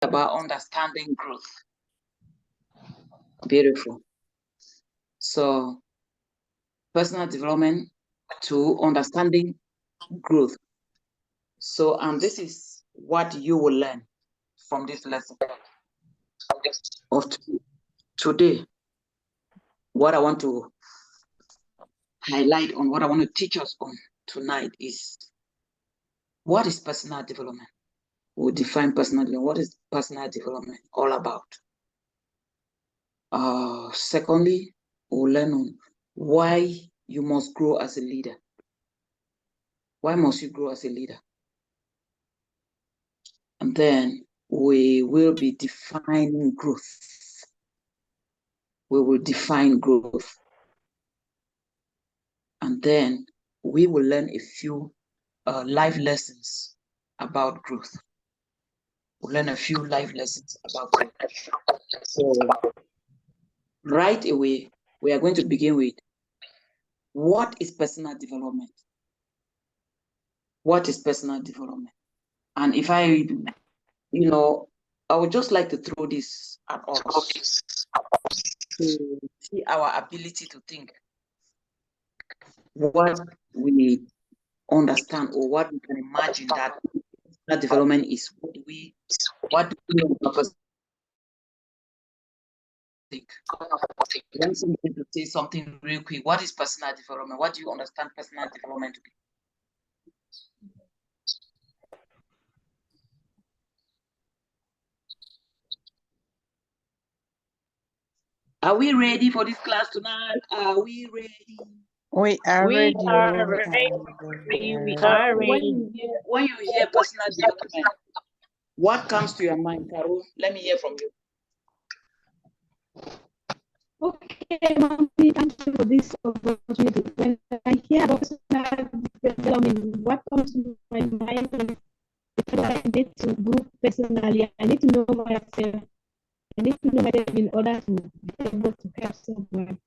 about understanding growth. Beautiful. So, personal development to understanding growth. So, and this is what you will learn from this lesson of today. What I want to highlight on, what I want to teach us on tonight is, what is personal development? We'll define personal development. What is personal development all about? Secondly, we'll learn on why you must grow as a leader. Why must you grow as a leader? And then we will be defining growth. We will define growth. And then we will learn a few life lessons about growth. We'll learn a few life lessons about growth. So right away, we are going to begin with, what is personal development? What is personal development? And if I, I would just like to throw this at us to see our ability to think, what we understand or what we can imagine that development is. What do we think? I want somebody to say something real quick. What is personal development? What do you understand personal development to be? Are we ready for this class tonight? Are we ready? We are ready. We are ready. When you hear personal development, what comes to your mind, Carol? Let me hear from you. Okay, Mommy, thank you for this opportunity. When I hear about personal development, what comes to my mind is that I need to grow personally. I need to know myself. I need to know myself in order to be able to help someone.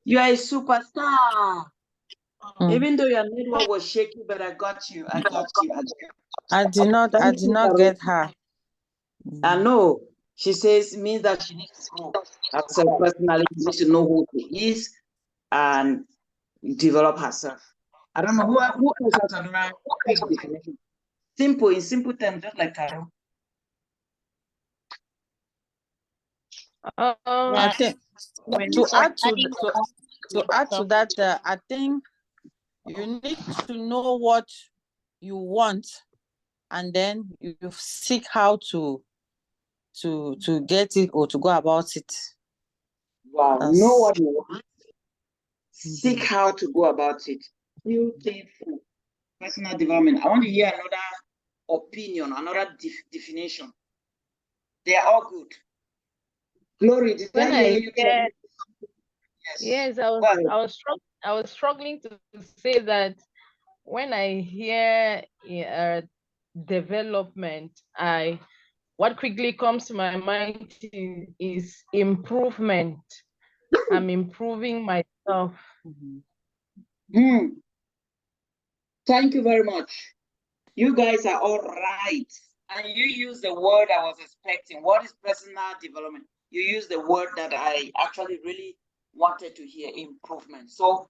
You are a superstar. Even though your network was shaky, but I got you. I did not get her. I know. She says means that she needs to grow herself personally. She needs to know who she is and develop herself. I don't know who else has another quick definition. Simple, in simple terms, just like Carol. I think to add to that, I think you need to know what you want, and then you seek how to get it or to go about it. Wow, know what you want. Seek how to go about it. Beautiful. Personal development. I want to hear another opinion, another definition. They are all good. Glory, did I hear you? Yes, I was struggling to say that when I hear development, what quickly comes to my mind is improvement. I'm improving myself. Thank you very much. You guys are all right. And you use the word I was expecting. What is personal development? You use the word that I actually really wanted to hear, improvement. So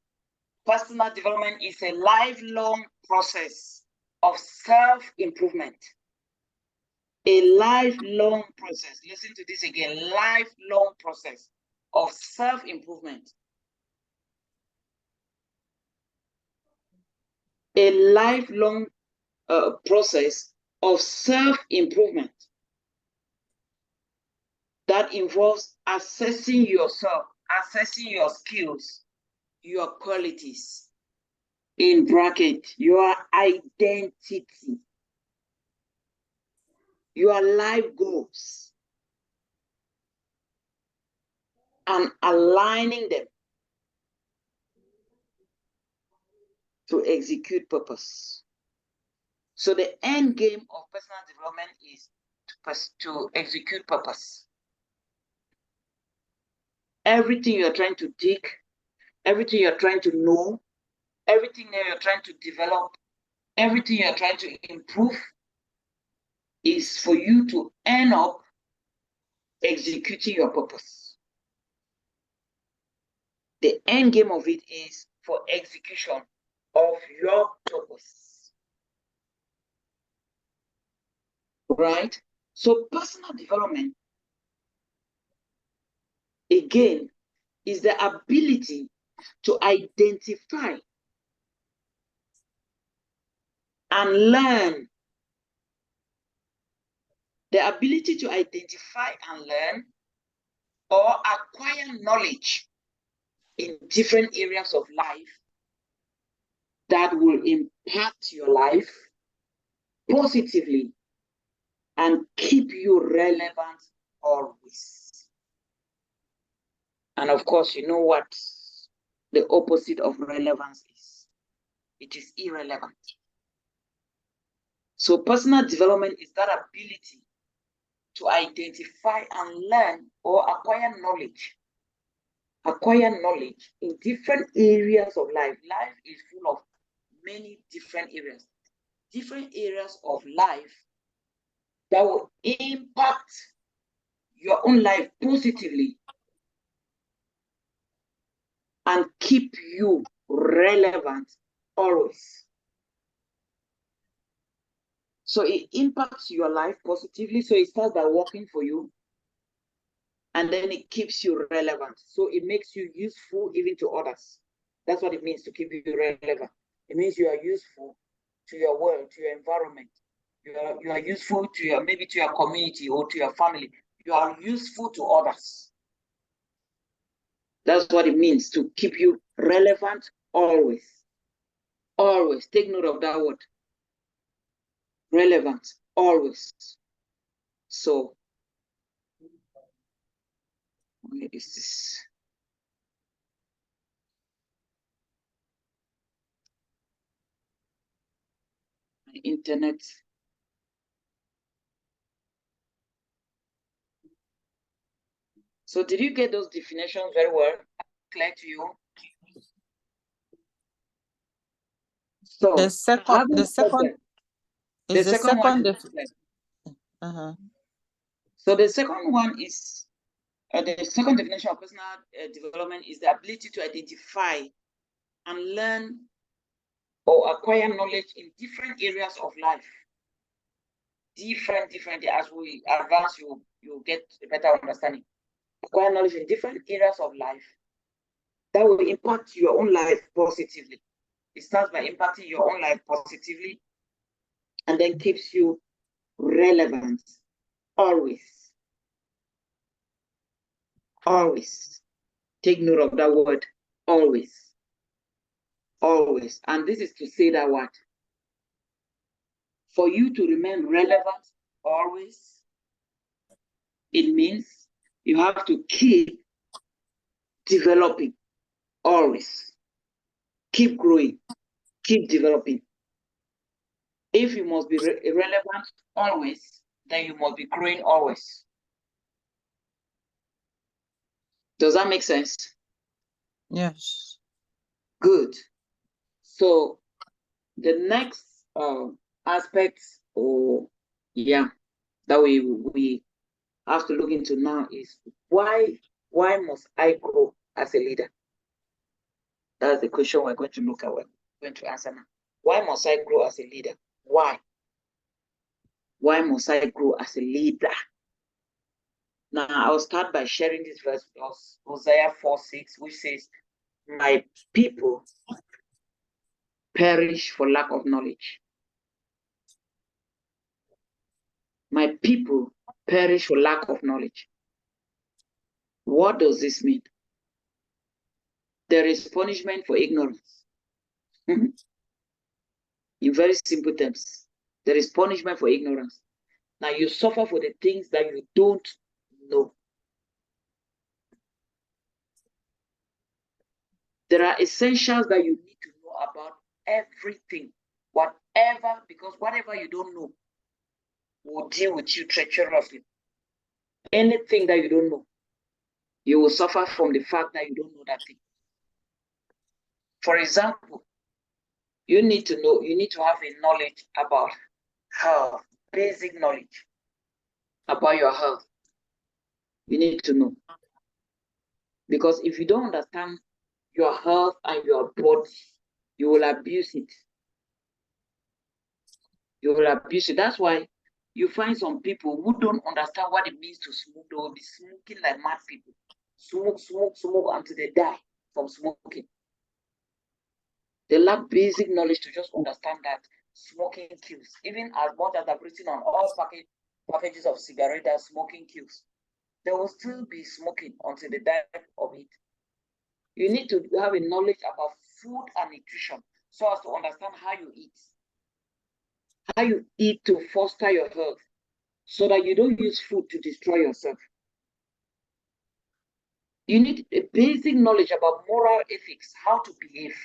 personal development is a lifelong process of self-improvement. A lifelong process. Listen to this again. Lifelong process of self-improvement. A lifelong process of self-improvement that involves assessing yourself, assessing your skills, your qualities, in bracket, your identity, your life goals, and aligning them to execute purpose. So the end game of personal development is to execute purpose. Everything you're trying to dig, everything you're trying to know, everything that you're trying to develop everything you're trying to improve is for you to end up executing your purpose. The end game of it is for execution of your purpose. Right? So personal development, again, is the ability to identify and learn. The ability to identify and learn or acquire knowledge in different areas of life that will impact your life positively and keep you relevant always. And of course, you know what the opposite of relevance is? It is irrelevant. So personal development is that ability to identify and learn or acquire knowledge in different areas of life. Life is full of many different areas of life that will impact your own life positively and keep you relevant always. So it impacts your life positively. So it starts by working for you, and then it keeps you relevant. So it makes you useful even to others. That's what it means to keep you relevant. It means you are useful to your world, to your environment. You are useful to maybe to your community or to your family. You are useful to others. That's what it means to keep you relevant always. Always. Take note of that word. Relevant always. So where is this? My internet. So did you get those definitions very well? Clear to you? So The second one is is so the second one is the second definition of personal development is the ability to identify and learn or acquire knowledge in different areas of life. Different. As we advance, you get a better understanding. Acquire knowledge in different areas of life that will impact your own life positively. It starts by impacting your own life positively and then keeps you relevant always. Always. Take note of that word, always. Always. And this is to say that what? For you to remain relevant always, it means you have to keep developing always. Keep growing, keep developing. If you must be relevant always, then you must be growing always. Does that make sense? Yes. Good. So the next aspect, that we have to look into now is why must I grow as a leader? That's the question we're going to look at. We're going to answer now. Why must I grow as a leader? Why? Why must I grow as a leader? Now, I'll start by sharing this verse with us, Hosea 4:6, which says, "My people perish for lack of knowledge." My people perish for lack of knowledge. What does this mean? There is punishment for ignorance. In very simple terms, there is punishment for ignorance. Now you suffer for the things that you don't know. There are essentials that you need to know about everything, because whatever you don't know will deal with you treacherously. Anything that you don't know, you will suffer from the fact that you don't know that thing. For example, You need to know, you need to have a knowledge about health, basic knowledge about your health. You need to know. Because if you don't understand your health and your body, you will abuse it. You will abuse it. That's why you find some people who don't understand what it means to smoke. They will be smoking like mad people. Smoke, smoke, smoke until they die from smoking. They lack basic knowledge to just understand that smoking kills. Even as much as I've written on all packages of cigarette that smoking kills, they will still be smoking until they die of it. You need to have a knowledge about food and nutrition so as to understand how you eat. How you eat to foster your health so that you don't use food to destroy yourself. You need a basic knowledge about moral ethics, how to behave.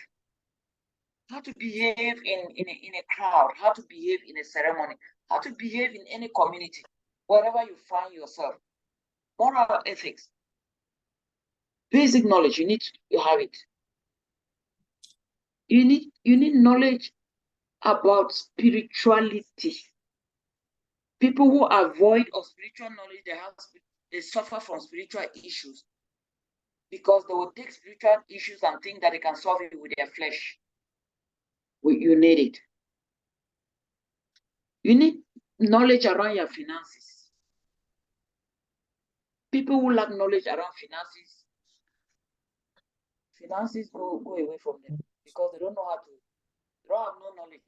How to behave in a crowd, how to behave in a ceremony, how to behave in any community, wherever you find yourself. Moral ethics. Basic knowledge, you need to have it. You need knowledge about spirituality. People who are void of spiritual knowledge, they suffer from spiritual issues because they will take spiritual issues and think that they can solve it with their flesh. You need it. You need knowledge around your finances. People who lack knowledge around finances go away from them because they don't know how to, they don't have no knowledge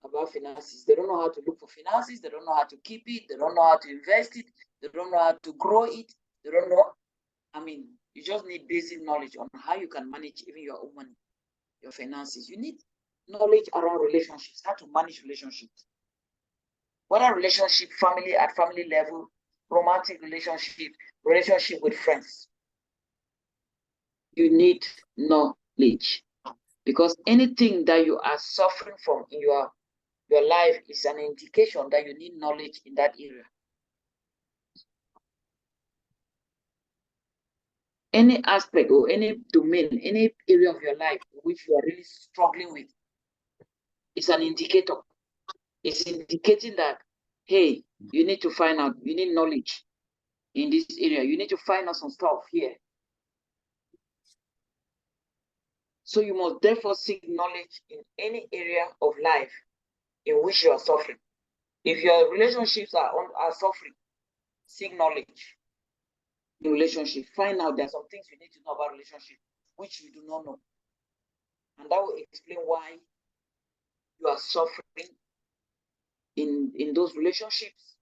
about finances. They don't know how to look for finances. They don't know how to keep it. They don't know how to invest it. They don't know how to grow it. They don't know. I mean, you just need basic knowledge on how you can manage even your own money, your finances. You need knowledge around relationships, how to manage relationships. Whether relationship, family at family level, romantic relationship with friends. You need knowledge because anything that you are suffering from in your life is an indication that you need knowledge in that area. Any aspect or any domain, any area of your life which you are really struggling with, it's an indicator. It's indicating that, hey, you need to find out, you need knowledge in this area. You need to find out some stuff here. So you must therefore seek knowledge in any area of life in which you are suffering. If your relationships are suffering, seek knowledge in relationship. Find out there are some things you need to know about relationship which you do not know. And that will explain why you are suffering in those relationships.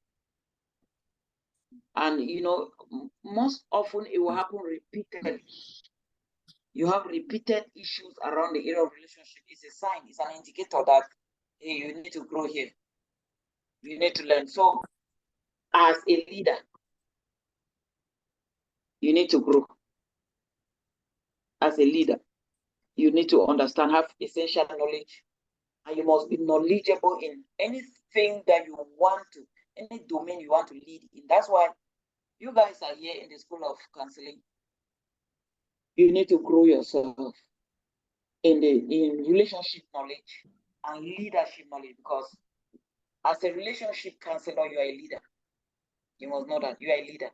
And you know, most often it will happen repeatedly. You have repeated issues around the area of relationship. It's a sign, it's an indicator that, hey, you need to grow here. You need to learn. So as a leader, you need to grow. As a leader, you need to understand, have essential knowledge, and you must be knowledgeable in anything that you want to, any domain you want to lead in. That's why you guys are here in the School of Counseling. You need to grow yourself in relationship knowledge and leadership knowledge, because as a relationship counselor, you are a leader. You must know that you are a leader.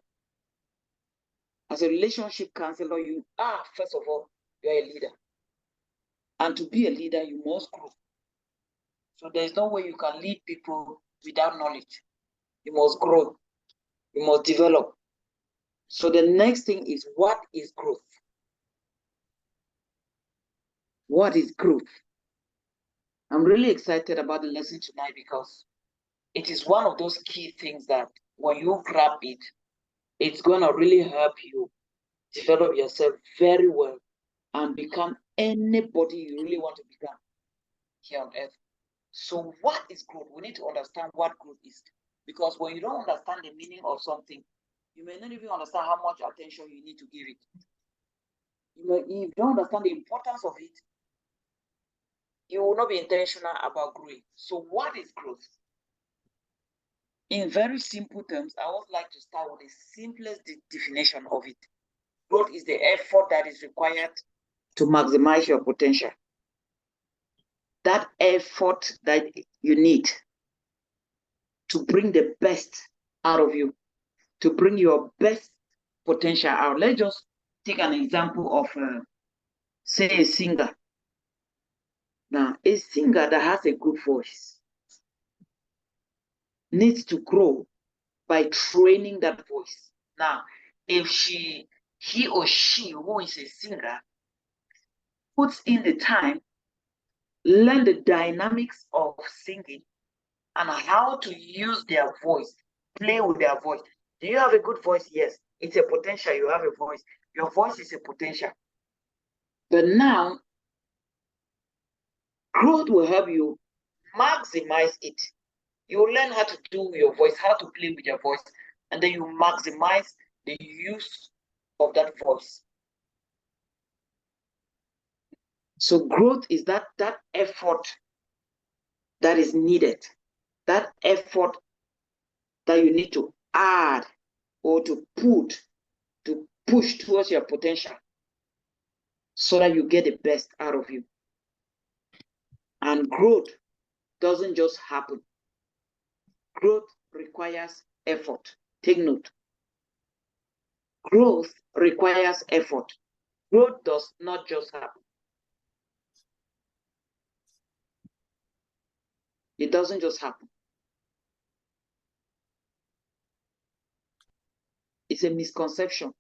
As a relationship counselor, you are, first of all, you are a leader. And to be a leader, you must grow. So there's no way you can lead people without knowledge. You must grow. You must develop. So the next thing is, what is growth? What is growth? I'm really excited about the lesson tonight because it is one of those key things that when you grab it, it's going to really help you develop yourself very well and become anybody you really want to become here on earth. So what is growth? We need to understand what growth is, because when you don't understand the meaning of something, you may not even understand how much attention you need to give it. If you don't understand the importance of it, you will not be intentional about growing. So what is growth? In very simple terms, I would like to start with the simplest definition of it. Growth is the effort that is required to maximize your potential. that effort that you need to bring the best out of you, to bring your best potential out. Let's just take an example of, say, a singer. Now, a singer that has a good voice needs to grow by training that voice. Now, if he or she, who is a singer, puts in the time, learn the dynamics of singing and how to use their voice, play with their voice. Do you have a good voice? Yes, it's a potential. You have a voice. Your voice is a potential. But now, growth will help you maximize it. You learn how to do your voice, how to play with your voice, and then you maximize the use of that voice. So growth is that effort that is needed, that effort that you need to add or to push towards your potential so that you get the best out of you. And growth doesn't just happen. Growth requires effort. Take note. Growth requires effort. Growth does not just happen. It doesn't just happen. It's a misconception.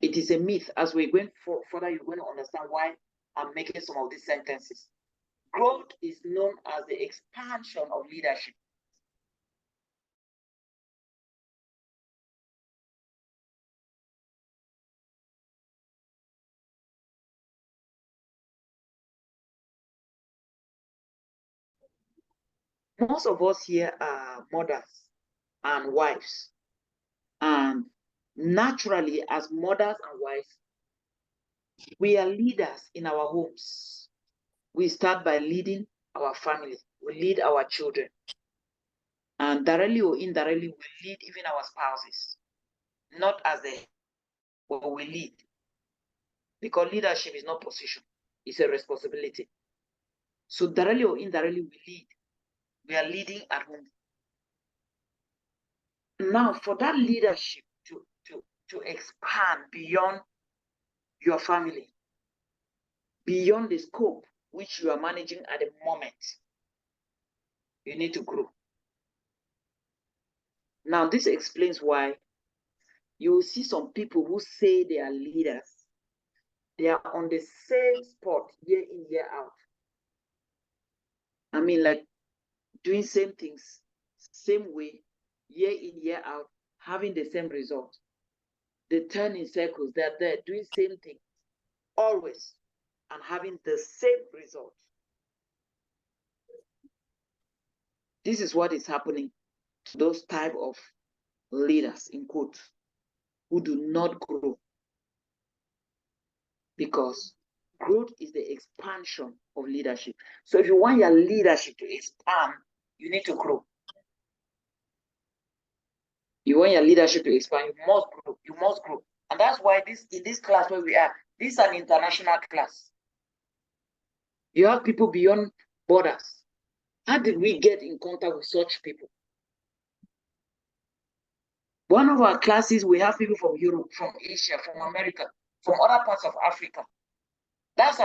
It is a myth. As we're going further, you're going to understand why I'm making some of these sentences. Growth is known as the expansion of leadership. Most of us here are mothers and wives. And naturally, as mothers and wives, we are leaders in our homes. We start by leading our family. We lead our children. And directly or indirectly, we lead even our spouses. Not as a, but we lead. Because leadership is not position. It's a responsibility. So directly or indirectly, we lead. We are leading at home. Now, for that leadership to expand beyond your family, beyond the scope which you are managing at the moment, you need to grow. Now, this explains why you will see some people who say they are leaders. They are on the same spot year in, year out. I mean, like doing same things, same way, year in, year out, having the same result. They turn in circles. They're there doing same thing always and having the same result. This is what is happening to those type of leaders, in quotes, who do not grow. Because growth is the expansion of leadership. So if you want your leadership to expand, you need to grow. You want your leadership to expand, you must grow. You must grow. And that's why in this class where we are, this is an international class. You have people beyond borders. How did we get in contact with such people? One of our classes, we have people from Europe, from Asia, from America, from other parts of Africa. That's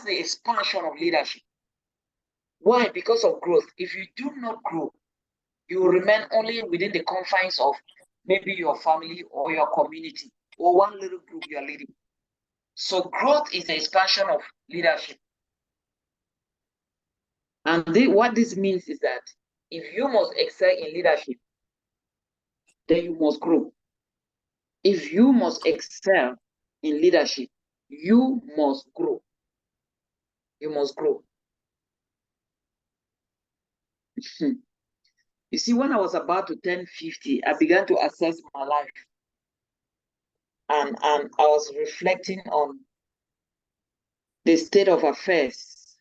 the expansion of leadership. Why? Because of growth. If you do not grow, you will remain only within the confines of maybe your family or your community or one little group you are leading. So growth is the expansion of leadership. And what this means is that if you must excel in leadership, then you must grow. If you must excel in leadership, you must grow. You must grow. You see, when I was about to turn 50, I began to assess my life. And I was reflecting on the state of affairs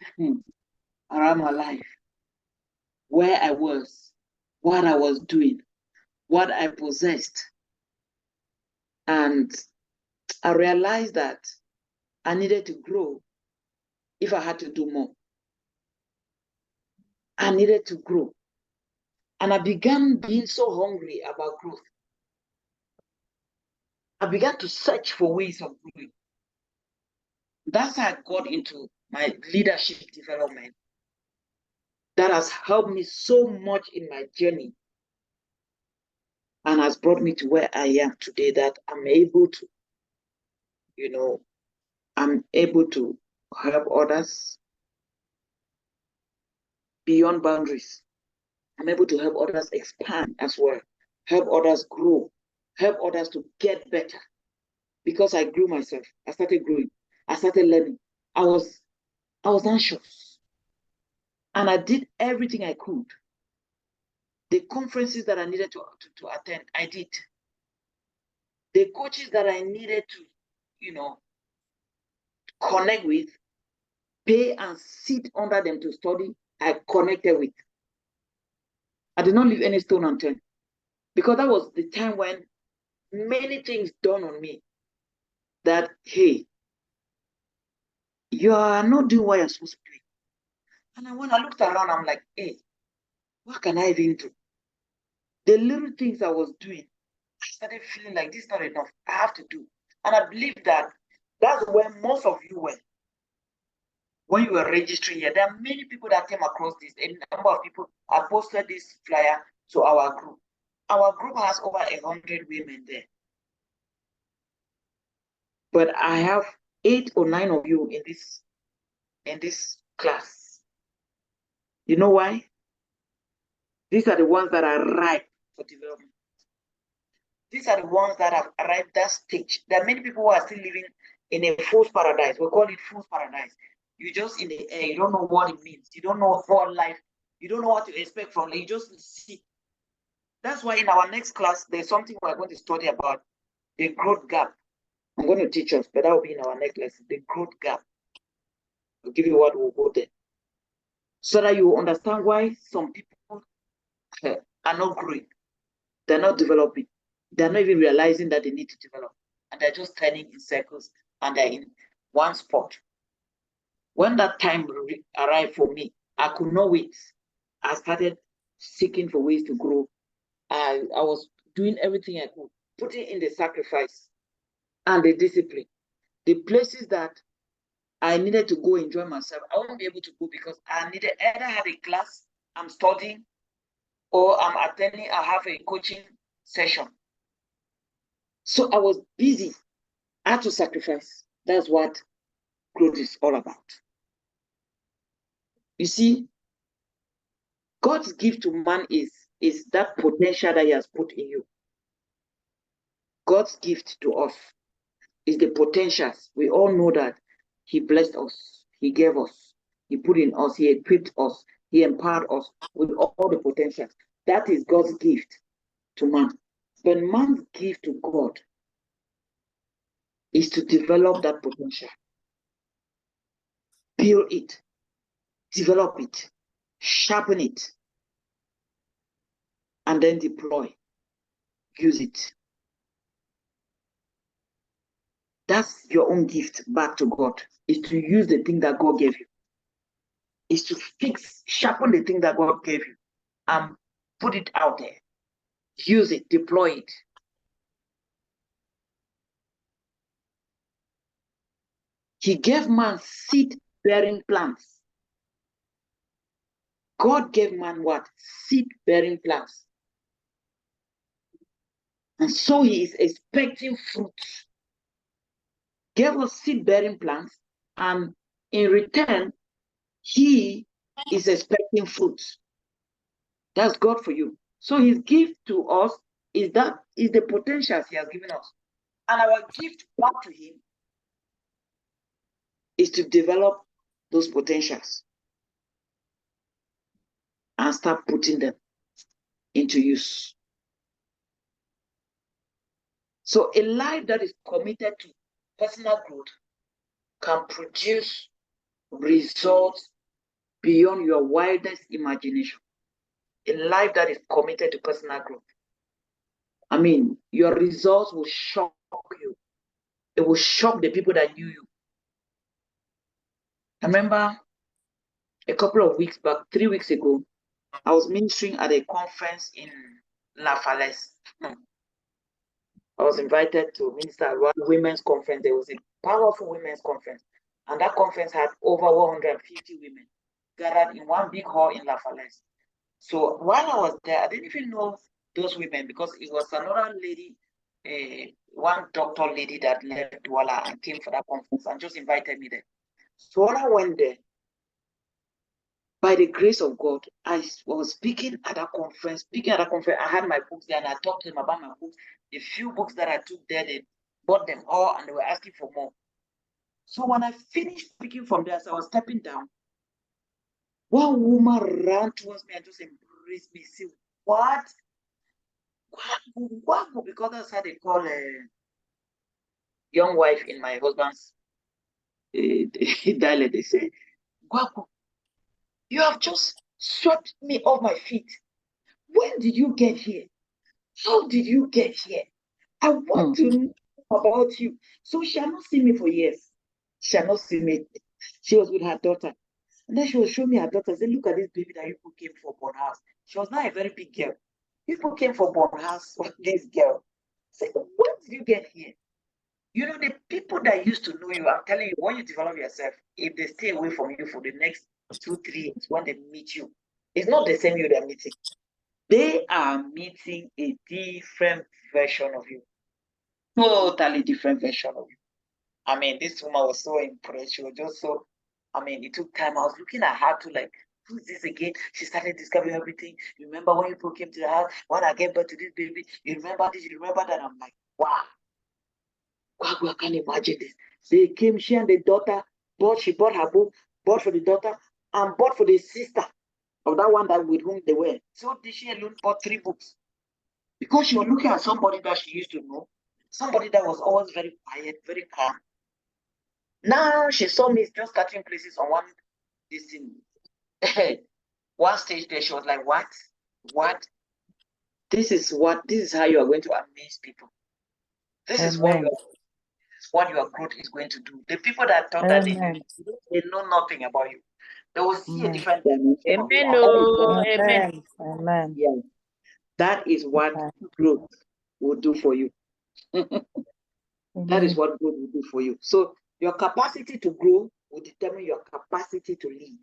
around my life, where I was, what I was doing, what I possessed. And I realized that I needed to grow if I had to do more. I needed to grow. And I began being so hungry about growth. I began to search for ways of growing. That's how I got into my leadership development. That has helped me so much in my journey and has brought me to where I am today, that I'm able to, I'm able to help others beyond boundaries. I'm able to help others expand as well, help others grow, help others to get better. Because I grew myself, I started growing, I started learning. I was anxious, and I did everything I could. The conferences that I needed to attend, I did. The coaches that I needed to, connect with, pay and sit under them to study, I connected with. I did not leave any stone unturned, because that was the time when many things dawned on me that, hey, you are not doing what you're supposed to do. And when I looked around, I'm like, hey, what can I even do? The little things I was doing, I started feeling like this is not enough. I have to do. And I believe that that's where most of you were. When you were registering here, there are many people that came across this. A number of people have posted this flyer to our group. Our group has over 100 women there. But I have 8 or 9 of you in this class. You know why? These are the ones that are ripe for development. These are the ones that have arrived that stage. There are many people who are still living in a fool's paradise. We call it fool's paradise. You're just in the air. You don't know what it means. You don't know what life. You don't know what to expect from it. You just see. That's why in our next class, there's something we're going to study about, the growth gap. I'm going to teach us, but that will be in our next lesson, the growth gap. I'll give you what will go there, so that you will understand why some people are not growing. They're not developing. They're not even realizing that they need to develop. And they're just turning in circles, and they're in one spot. When that time arrived for me, I could not wait. I started seeking for ways to grow. I was doing everything I could, putting in the sacrifice and the discipline. The places that I needed to go enjoy myself, I won't be able to go because I needed either had a class I'm studying, or I'm attending, I have a coaching session. So I was busy. I had to sacrifice. That's what growth is all about. You see, God's gift to man is that potential that he has put in you. God's gift to us is the potentials. We all know that he blessed us, he gave us, he put in us, he equipped us, he empowered us with all the potentials. That is God's gift to man. But man's gift to God is to develop that potential. Build it, develop it, sharpen it, and then deploy, use it. That's your own gift back to God, is to use the thing that God gave you. Is to sharpen the thing that God gave you and put it out there. Use it, deploy it. He gave man seed-bearing plants. God gave man what? Seed-bearing plants. And so he is expecting fruits. Gave us seed-bearing plants, and in return, he is expecting fruits. That's God for you. So his gift to us is the potentials he has given us. And our gift back to him is to develop those potentials and start putting them into use. So a life that is committed to personal growth can produce results beyond your wildest imagination. A life that is committed to personal growth. I mean, your results will shock you. It will shock the people that knew you. I remember a couple of weeks back, 3 weeks ago, I was ministering at a conference in La Falaise. I was invited to minister at one women's conference. There was a powerful women's conference. And that conference had over 150 women gathered in one big hall in La Falaise. So while I was there, I didn't even know those women because it was another lady, one doctor lady that left Douala and came for that conference and just invited me there. So when I went there, by the grace of God, I was speaking at that conference. I had my books there and I talked to them about my books. The few books that I took there, they bought them all and they were asking for more. So when I finished speaking from there, as I was stepping down, one woman ran towards me and just embraced me. Say, what? What? Because that's how they call a young wife in my husband's dialect. They say, Gwaku, you have just swept me off my feet. When did you get here? How did you get here? I want to know about you. So she had not seen me for years. She had not seen me. She was with her daughter. And then she was showing me her daughter. Say, look at this baby that you people came for born house. She was not a very big girl. People came for born house for this girl. Say, when did you get here? You know, the people that used to know you, I'm telling you, when you develop yourself, if they stay away from you for the next 2-3 years, when they meet you, it's not the same you they're meeting. They are meeting a different version of you. Totally different version of you. I mean, this woman was so impressed. She was just so, I mean, it took time. I was looking at her to like, who's this again? She started discovering everything. You remember when people came to the house? When I gave birth to this baby? You remember this? You remember that? I'm like, wow. I can't imagine this. They came, she and the daughter, she bought her book, bought for the daughter, and bought for the sister of that one that with whom they were. So she alone bought 3 books. Because she was looking at somebody that she used to know, somebody that was always very quiet, very calm. Now she saw me just catching places on one one stage there. She was like, what? What? This is how you are going to amaze people. This is what your growth is going to do. The people that thought that they know nothing about you, they will see a different dimension. Amen. Oh, amen. Amen. Yeah. That is what growth will do for you. That is what growth will do for you. So your capacity to grow will determine your capacity to lead.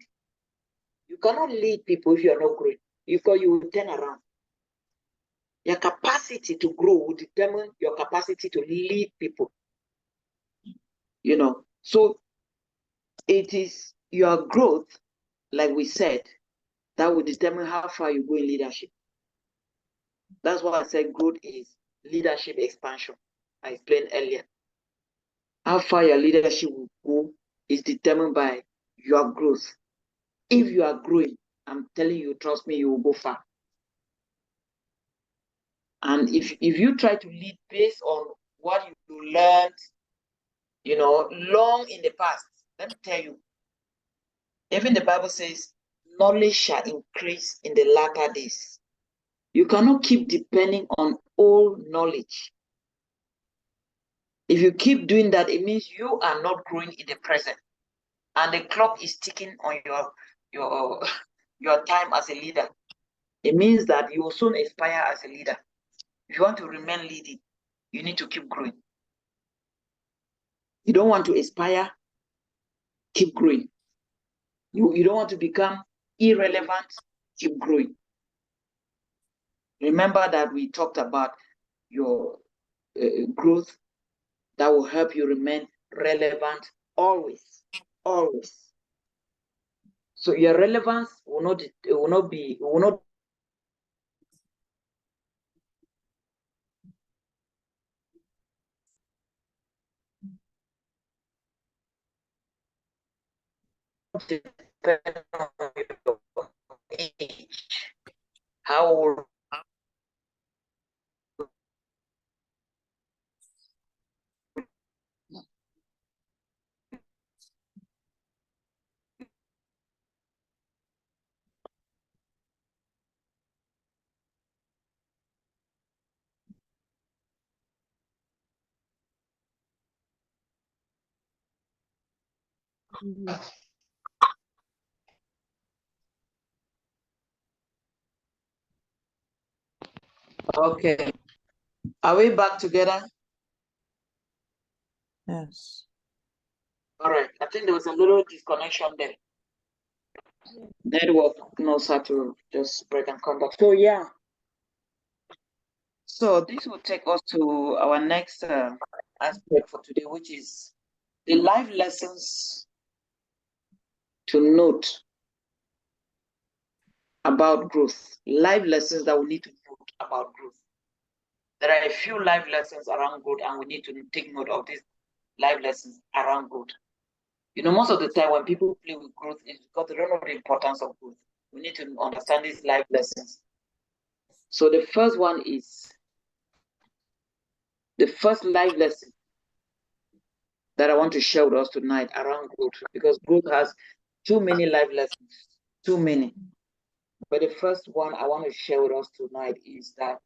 You cannot lead people if you are not growing, because you will turn around. Your capacity to grow will determine your capacity to lead people. You know, so it is your growth, like we said, that will determine how far you go in leadership. That's why I said growth is leadership expansion. I explained earlier. How far your leadership will go is determined by your growth. If you are growing, I'm telling you, trust me, you will go far. And if you try to lead based on what you learned, long in the past, let me tell you, even the Bible says, knowledge shall increase in the latter days. You cannot keep depending on old knowledge. If you keep doing that, it means you are not growing in the present. And the clock is ticking on your time as a leader. It means that you will soon expire as a leader. If you want to remain leading, you need to keep growing. You don't want to expire, keep growing. You don't want to become irrelevant, keep growing. Remember that we talked about your growth that will help you remain relevant always, always. So your relevance will not depend on your age. How old Okay. Are we back together? Yes. All right. I think there was a little disconnection there. Network knows how to just break and come back. So yeah. So this will take us to our next aspect for today, which is the life lessons to note about growth. Life lessons that we need to note about growth. There are a few life lessons around growth, and we need to take note of these life lessons around growth. You know, most of the time when people play with growth, it's because they don't know the importance of growth. We need to understand these life lessons. So the first one is the first life lesson that I want to share with us tonight around growth, because growth has too many life lessons, too many. But the first one I want to share with us tonight is that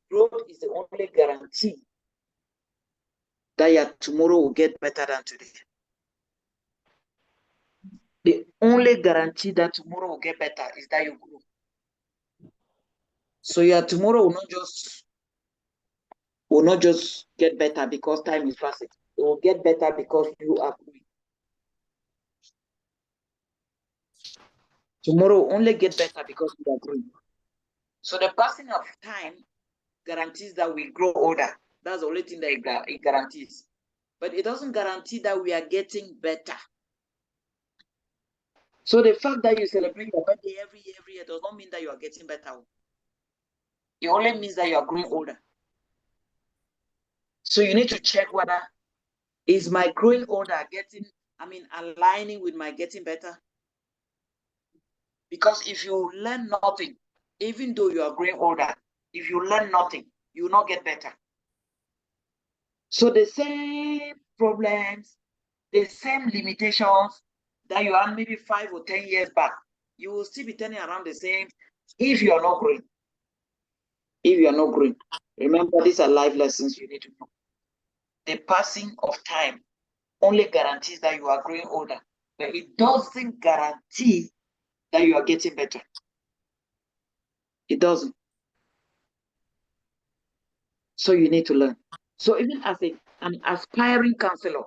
growth is the only guarantee that your tomorrow will get better than today. The only guarantee that tomorrow will get better is that you grow. So your tomorrow will not just get better because time is passing. It will get better because you are growing. Tomorrow will only get better because you are growing. So the passing of time guarantees that we grow older. That's the only thing that it guarantees. But it doesn't guarantee that we are getting better. So the fact that you celebrate your birthday every year does not mean that you are getting better. It only means that you are growing older. So you need to check whether is my growing older aligning with my getting better? Because if you learn nothing, even though you are growing older, if you learn nothing, you will not get better. So the same problems, the same limitations that you had maybe 5 or 10 years back, you will still be turning around the same if you are not growing. If you are not growing. Remember, these are life lessons you need to know. The passing of time only guarantees that you are growing older, but it doesn't guarantee that you are getting better. It doesn't. So you need to learn. So even as an aspiring counselor,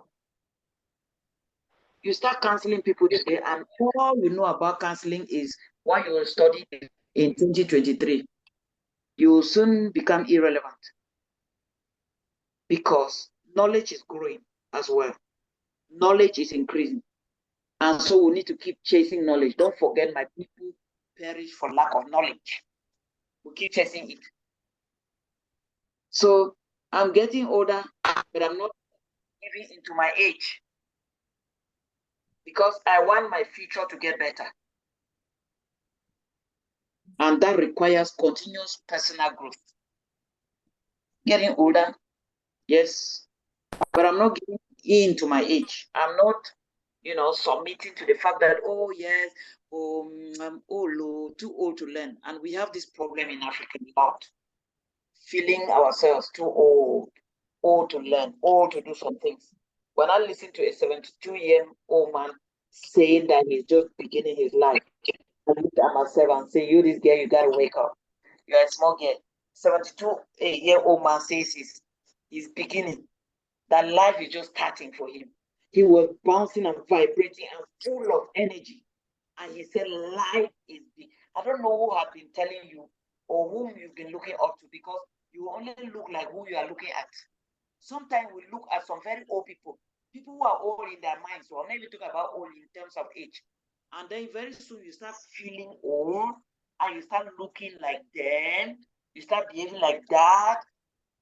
you start counseling people today, and all you know about counseling is what you will study in 2023. You will soon become irrelevant because knowledge is growing as well. Knowledge is increasing. And so we need to keep chasing knowledge. Don't forget, my people perish for lack of knowledge. We keep chasing it. So I'm getting older, but I'm not giving into my age because I want my future to get better. And that requires continuous personal growth. Getting older, yes, but I'm not giving in to my age. I'm not, submitting to the fact that, oh, yes, I'm old, too old to learn. And we have this problem in Africa a lot. Feeling ourselves too old to learn, old to do some things. When I listen to a 72-year-old man saying that he's just beginning his life, I look at myself and say, you, this girl, you got to wake up. You're a small girl. 72-year-old man says he's beginning. That life is just starting for him. He was bouncing and vibrating and full of energy. And he said, life is big. I don't know who have been telling you or whom you've been looking up to, because you only look like who you are looking at. Sometimes we look at some very old people who are old in their minds. So I'm not even talking about old in terms of age. And then very soon you start feeling old and you start looking like them. You start behaving like that.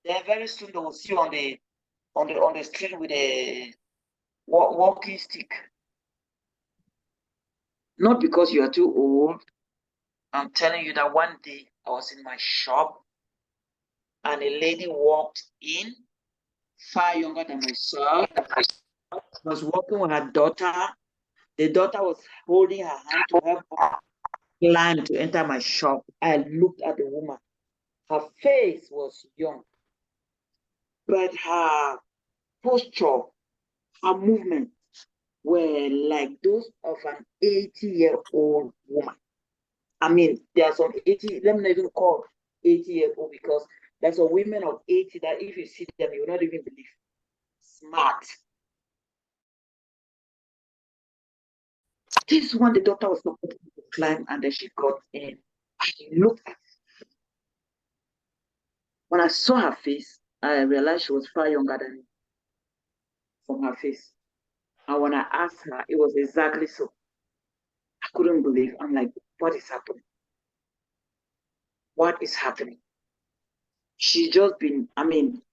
Then very soon they will see you on the street with a walking stick. Not because you are too old. I'm telling you that one day I was in my shop and a lady walked in, far younger than myself. Was walking with her daughter. The daughter was holding her hand to help her climb to enter my shop. I looked at the woman. Her face was young, but her posture, her movement were like those of an 80-year-old woman. I mean, there are some 80, let me not even call 80-year-old, because there's a women of 80 that if you see them, you will not even believe. Smart. This one, the doctor was supposed to climb, and then she got in. I looked at her. When I saw her face, I realized she was far younger than me from her face. And when I asked her, it was exactly so. I couldn't believe. I'm like, what is happening? What is happening? She's just been,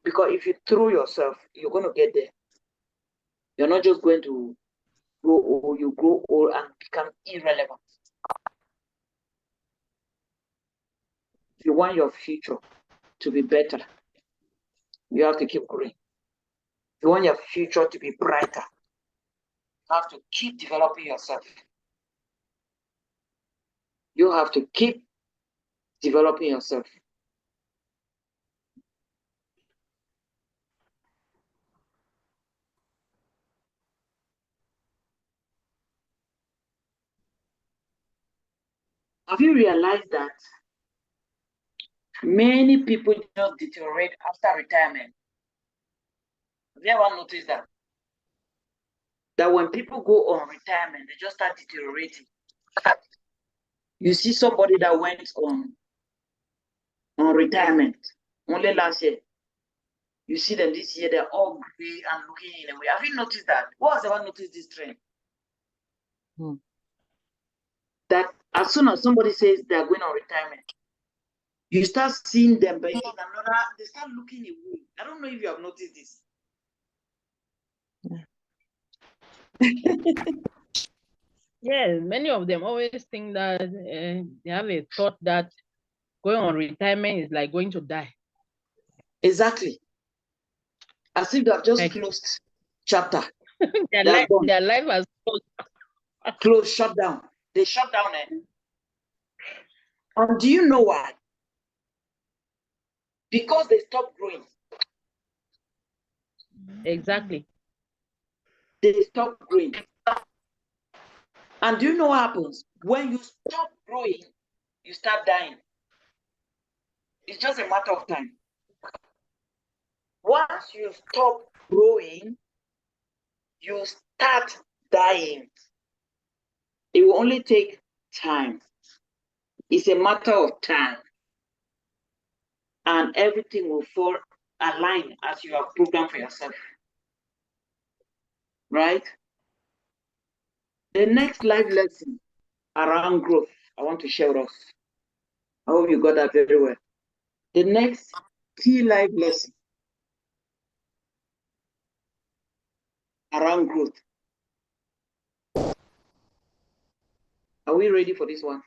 because if you throw yourself, you're going to get there. You're not just going to grow old, you grow old and become irrelevant. If you want your future to be better, you have to keep growing. If you want your future to be brighter, you have to keep developing yourself. You have to keep developing yourself. Have you realized that many people just deteriorate after retirement? Have you ever noticed that? That when people go on retirement, they just start deteriorating. You see somebody that went on retirement only last year. You see them this year, they're all gray and looking in a way. Have you noticed that? Who has ever noticed this trend? That as soon as somebody says they're going on retirement, you start seeing them, but in another, they start looking away. I don't know if you have noticed this. Yes, many of them always think that they have a thought that going on retirement is like going to die. Exactly. As if they have just closed chapter. their life has closed, shut down. They shut down. And do you know why? Because they stopped growing. Exactly. They stop growing. And do you know what happens? When you stop growing, you start dying. It's just a matter of time. Once you stop growing, you start dying. It will only take time. It's a matter of time. And everything will fall aligned as you have programmed for yourself. Right? The next life lesson around growth I want to share with us. I hope you got that very well. The next key life lesson around growth. Are we ready for this one?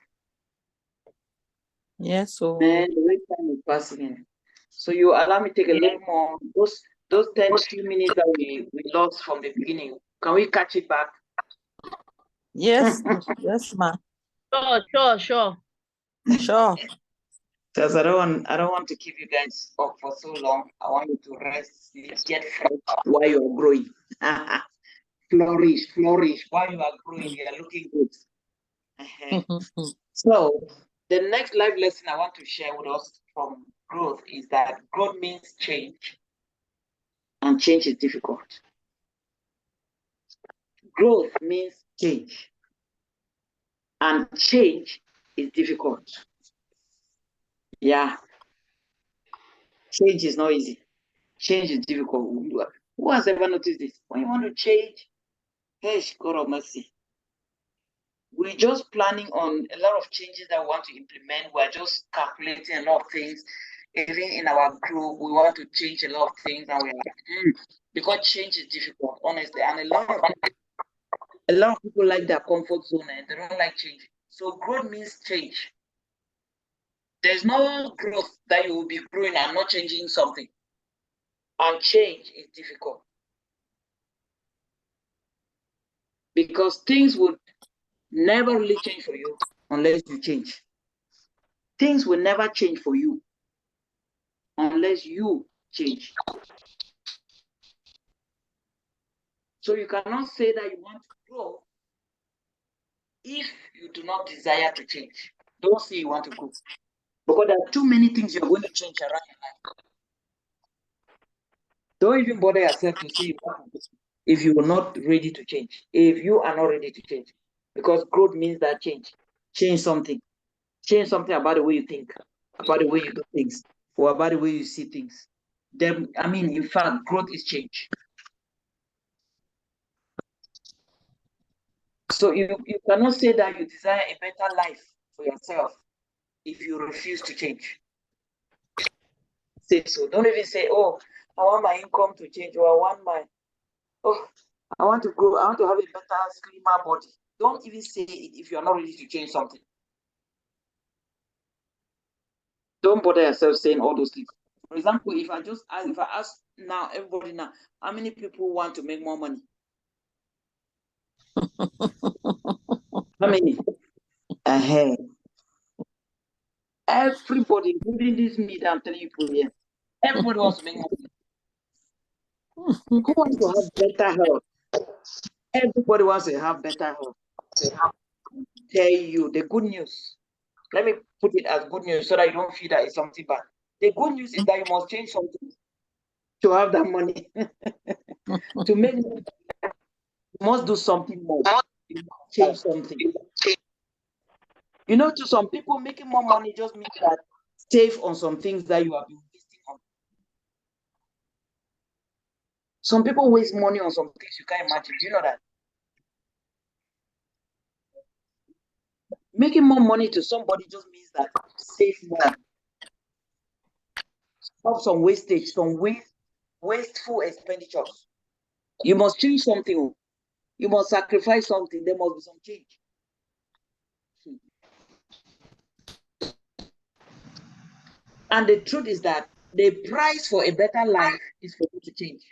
Yes. So Man, the way time is passing in. So you allow me to take a little more. Those 10 minutes that we lost from the beginning. Can we catch it back? yes, yes, ma. Sure. Because I don't want to keep you guys up for so long. I want you to rest, get fresh while you are growing. flourish while you are growing. You are looking good. So the next life lesson I want to share with us from growth is that growth means change, and change is difficult. Growth means change, and change is difficult. Yeah. Change is not easy. Change is difficult. Who has ever noticed this? When you want to change, hey, God of mercy. We're just planning on a lot of changes that we want to implement. We're just calculating a lot of things. Even in our group, we want to change a lot of things, and we're like, because change is difficult, honestly. And a lot of people like their comfort zone and they don't like change. So growth means change. There's no growth that you will be growing and not changing something. And change is difficult. Because things would never really change for you unless you change. Things will never change for you unless you change. So you cannot say that you want to grow if you do not desire to change. Don't say you want to grow, Because there are too many things you're going to change around your life. Don't even bother yourself to see if you are not ready to change. If you are not ready to change, because growth means that change. Change something. Change something about the way you think, about the way you do things, or about the way you see things. Then, I mean, in fact, growth is change. So you cannot say that you desire a better life for yourself if you refuse to change. Say so. Don't even say, oh, I want my income to change, or I want to grow, I want to have a better, slimmer body. Don't even say it if you're not ready to change something. Don't bother yourself saying all those things. For example, if I ask now, everybody now, how many people want to make more money? How many? Ahead. Everybody, including this me that I'm telling you here, everybody wants to make more money. Who wants to have better health? Everybody wants to have better health. Tell you the good news. Let me put it as good news so that you don't feel that it's something bad. The good news is that you must change something to have that money. To make money, you must do something more. You must change something. You know, to some people, making more money just means that save on some things that you have been wasting on. Some people waste money on some things you can't imagine. Do you know that? Making more money to somebody just means that save more. Stop some wastage, some wasteful expenditures. You must change something. You must sacrifice something. There must be some change. And the truth is that the price for a better life is for you to change.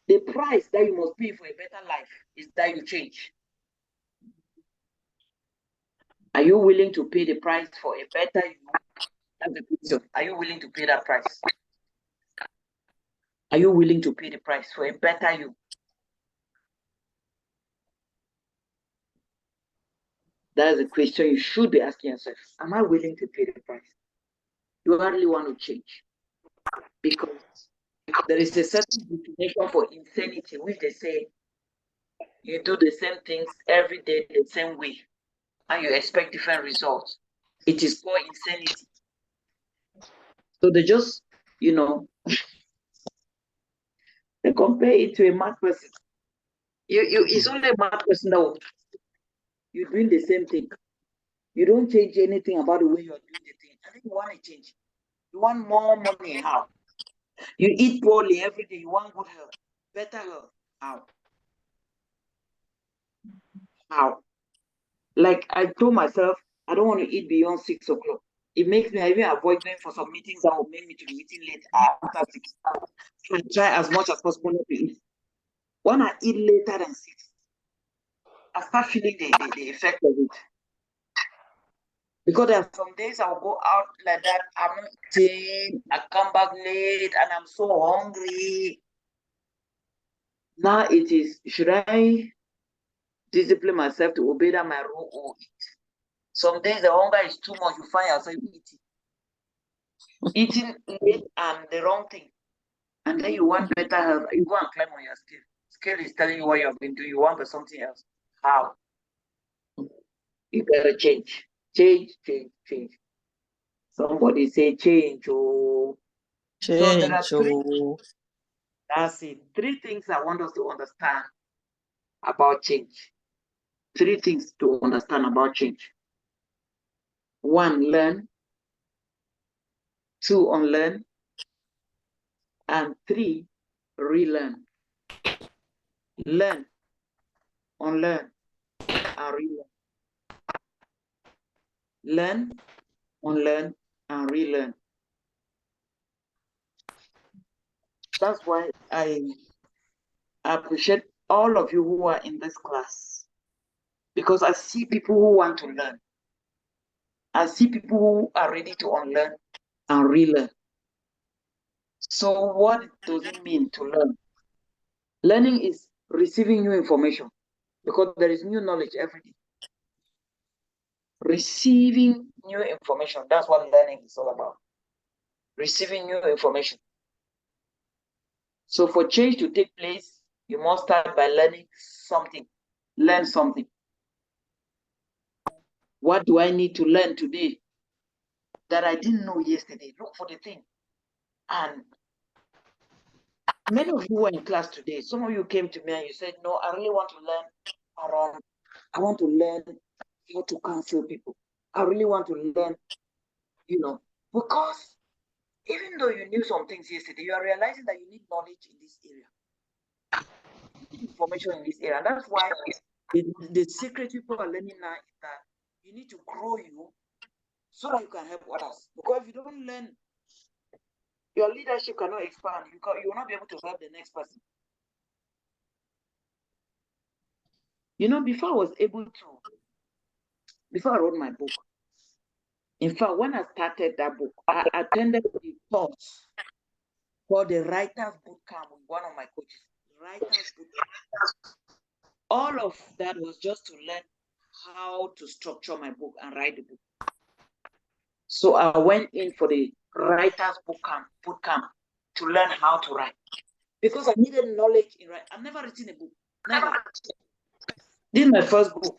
The price that you must pay for a better life is that you change. Are you willing to pay the price for a better you? That's the question. Are you willing to pay that price? Are you willing to pay the price for a better you? That is a question you should be asking yourself. Am I willing to pay the price? You hardly want to change because there is a certain definition for insanity, which they say you do the same things every day the same way and you expect different results. It is called insanity. So they just, they compare it to a mad person. It's only a mad person that will, you're doing the same thing. You don't change anything about the way you're doing the thing. And then you want to change. You want more money. How? You eat poorly every day. You want good health, better health. How? How? Like I told myself, I don't want to eat beyond 6 o'clock. It makes me, I even avoid going for some meetings that will make me to be eating late after 6. So I try as much as possible not to eat. When I eat later than 6, I start feeling the effect of it. Because there are some days I'll go out like that, I'm not eating, I come back late and I'm so hungry. Now it is, should I discipline myself to obey that my rule or eat? Some days the hunger is too much, you find yourself eating late and the wrong thing. And then you want better health, you go and climb on your scale. Scale is telling you what you have been doing, you want for something else. How? You better change. Change. Somebody say change. Oh. Change. So there are that's it. 3 things I want us to understand about change. 3 things to understand about change. 1, learn. 2, unlearn. And 3, relearn. Learn, unlearn, and relearn. Learn, unlearn, and relearn. That's why I appreciate all of you who are in this class, because I see people who want to learn. I see people who are ready to unlearn and relearn. So what does it mean to learn? Learning is receiving new information, because there is new knowledge every day. Receiving new information. That's what learning is all about. Receiving new information. So for change to take place, you must start by learning something. Learn something. What do I need to learn today that I didn't know yesterday? Look for the thing. And many of you were in class today. Some of you came to me and you said, no, I really want to learn around, I want to learn how to counsel people. I really want to learn, because even though you knew some things yesterday, you are realizing that you need knowledge in this area, information in this area. And that's why the secret people are learning now is that you need to grow you so that you can help others. Because if you don't learn, your leadership cannot expand. You will not be able to help the next person. Before I wrote my book, in fact, when I started that book, I attended the course called the Writers Bootcamp with one of my coaches. Writers Bootcamp. All of that was just to learn how to structure my book and write the book. So I went in for the Writers Bootcamp to learn how to write, because I needed knowledge in writing. I've never written a book. Never. This is my first book,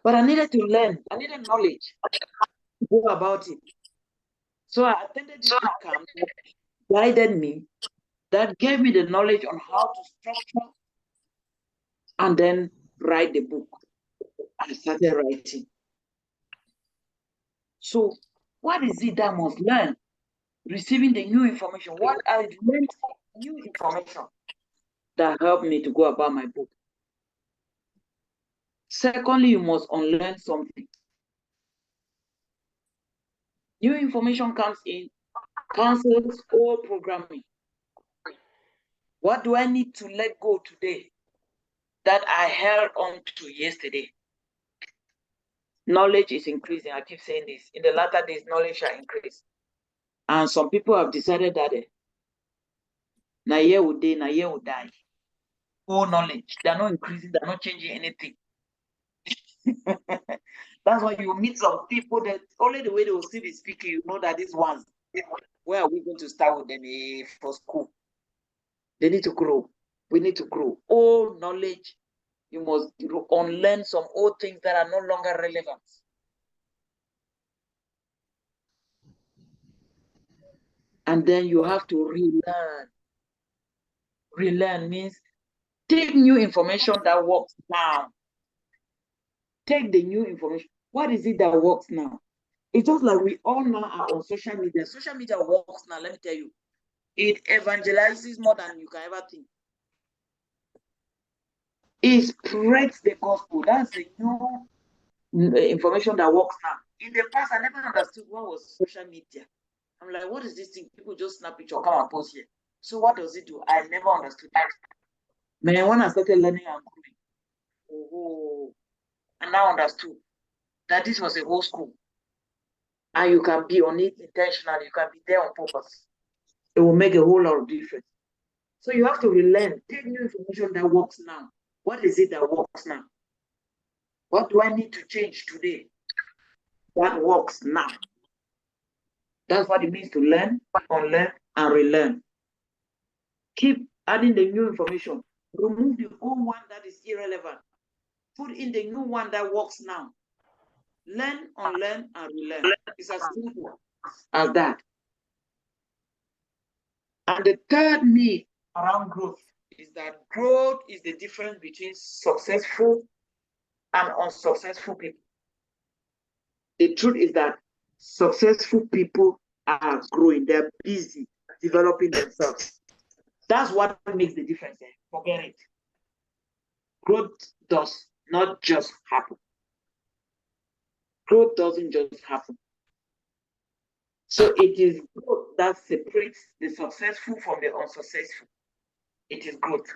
but I needed to learn. I needed knowledge to go about it. So I attended this bootcamp that guided me, that gave me the knowledge on how to structure and then write the book. I started writing. So what is it that I must learn? Receiving the new information. What I learned, new information that helped me to go about my book. Secondly, you must unlearn something. New information comes in, cancels all programming. What do I need to let go today that I held on to yesterday? Knowledge is increasing. I keep saying this. In the latter days, knowledge shall increase. And some people have decided that na year will day, na year will die. All knowledge. They're not increasing, they're not changing anything. That's why you meet some people that only the way they will still be speaking, you know that these ones, where are we going to start with them for school? They need to grow. We need to grow. All knowledge, you must unlearn some old things that are no longer relevant. And then you have to relearn. Relearn means take new information that works now. Take the new information. What is it that works now? It's just like we all now are on social media. Social media works now, let me tell you. It evangelizes more than you can ever think. It spreads the gospel. That's the new information that works now. In the past, I never understood what was social media. I'm like, what is this thing? People just snap picture, come and post here. So what does it do? I never understood that. Man, when I started learning and growing, and now understood that this was a whole school. And you can be on it intentionally. You can be there on purpose. It will make a whole lot of difference. So you have to relearn. Take new information that works now. What is it that works now? What do I need to change today that works now? That's what it means to learn, unlearn, and relearn. Keep adding the new information. Remove the old one that is irrelevant. Put in the new one that works now. Learn, unlearn, and relearn. It's as simple as that. And the third myth around growth is that growth is the difference between successful and unsuccessful people. The truth is that successful people are growing. They're busy developing themselves. That's what makes the difference there. Forget it. Growth does not just happen. Growth doesn't just happen. So it is growth that separates the successful from the unsuccessful. It is growth.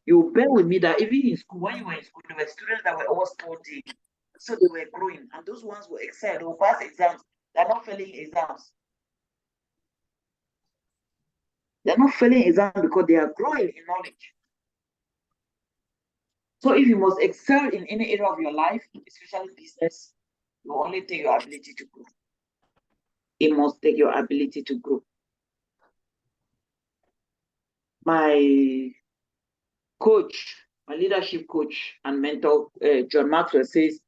You bear with me that even in school, when you were in school, there were students that were always studying. So they were growing. And those ones were excelled. They will pass exams. They're not failing exams. They're not failing exams because they are growing in knowledge. So if you must excel in any area of your life, especially business, You only take your ability to grow. It must take your ability to grow. My coach, my leadership coach and mentor, John Maxwell, says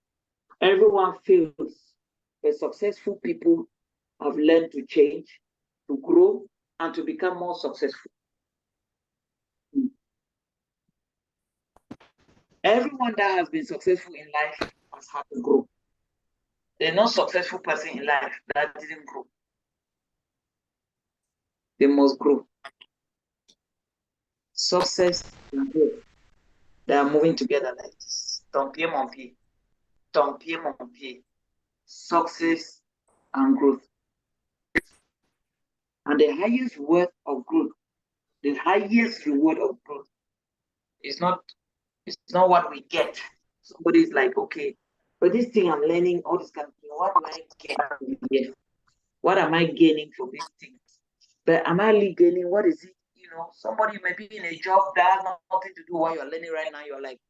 everyone fails, but successful people have learned to change, to grow, and to become more successful. Everyone that has been successful in life has had to grow. There's no successful person in life that didn't grow. They must grow. Success and growth, they are moving together like this. Ton pied, mon pied. Ton pied, mon pied. Success and growth. And the highest word of growth, the highest reward of growth is not what we get. Somebody's like, okay, but this thing I'm learning, all this kind of thing, what do I get from here? What am I gaining from this thing? But am I really gaining? What is it? You know, somebody may be in a job that has nothing to do with what you're learning right now. You're like,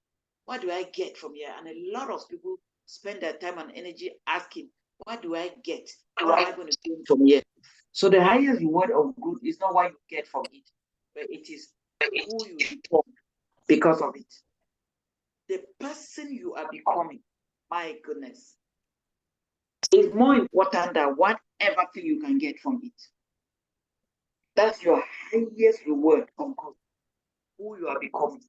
what do I get from here? And a lot of people spend their time and energy asking, what do I get? What am I going to gain from here? So the highest reward of good is not what you get from it, but it is who you become because of it. The person you are becoming, my goodness, is more important than whatever thing you can get from it. That's your highest reward of good, who you are becoming.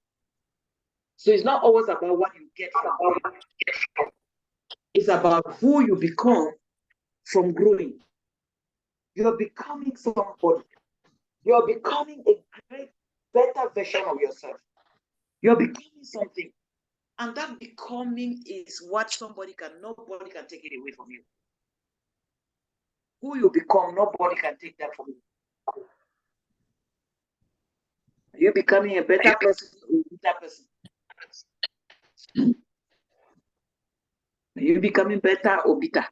So it's not always about what you get from it. It's about who you become from growing. You're becoming somebody. You're becoming a great, better version of yourself. You're becoming something. And that becoming is what nobody can take it away from you. Who you become, nobody can take that from you. Are you becoming a better person or a better person? Are you becoming better or bitter?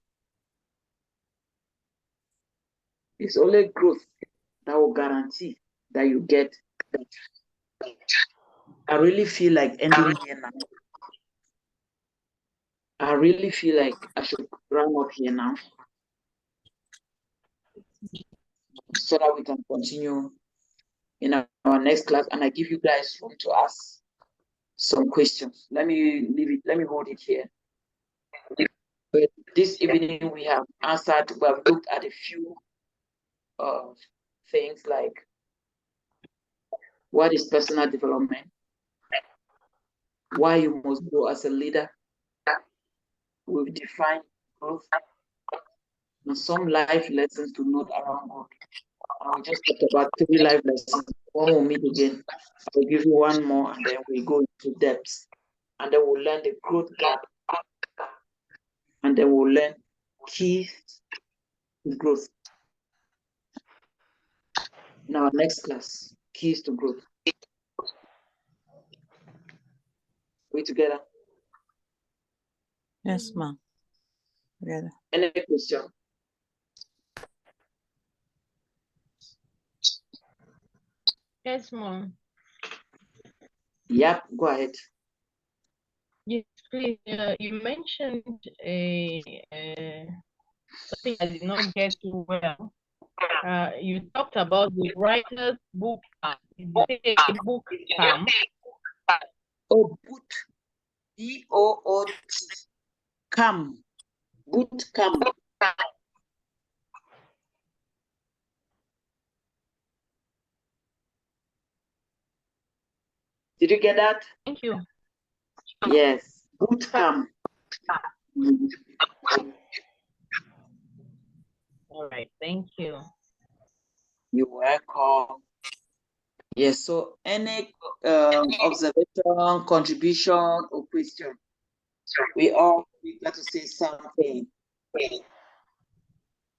It's only growth that will guarantee that you get better. I really feel like ending here now. I really feel like I should round up here now so that we can continue in our next class, and I give you guys room to ask some questions. Let me hold it here. But this evening we have answered, we have looked at a few things like what is personal development, why you must grow as a leader. We've defined growth and some life lessons to note around growth. And we just talked about 3 life lessons. When we'll meet again, I'll give you one more, and then we go into depth. And then we'll learn the growth gap. And then we'll learn keys to growth. In our next class, keys to growth. We together? Yes, ma'am. Together. Any question? Yes, ma'am. Yep, go ahead. Yes, please. You mentioned something I did not get too well. You talked about the writer's boot camp. Boot camp. Oh, boot. B-O-O-T. Camp. Boot camp. Did you get that? Thank you. Yes, boot camp. All right, thank you. You're welcome. Yes, so any observation, contribution, or question? We got to say something.